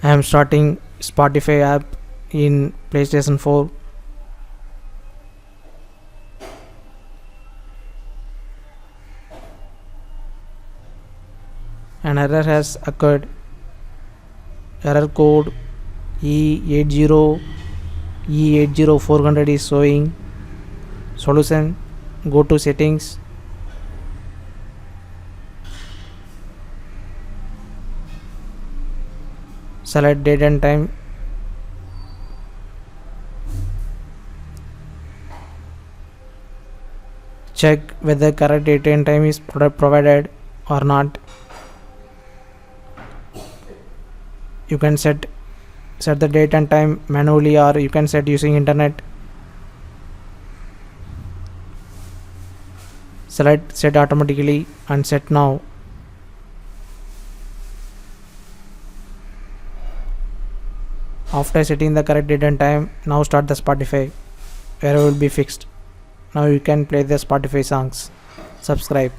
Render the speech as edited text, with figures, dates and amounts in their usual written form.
I am starting Spotify app in PlayStation 4. An error has occurred. Error code E-80E80400 is showing. Solution: go to settings, select date and time, check whether correct date and time is provided or not. You can set the date and time manually, or you can set using internet. Select set automatically and set now. After setting the correct date and time, now start the Spotify. Error will be fixed. Now you can play the Spotify songs. Subscribe.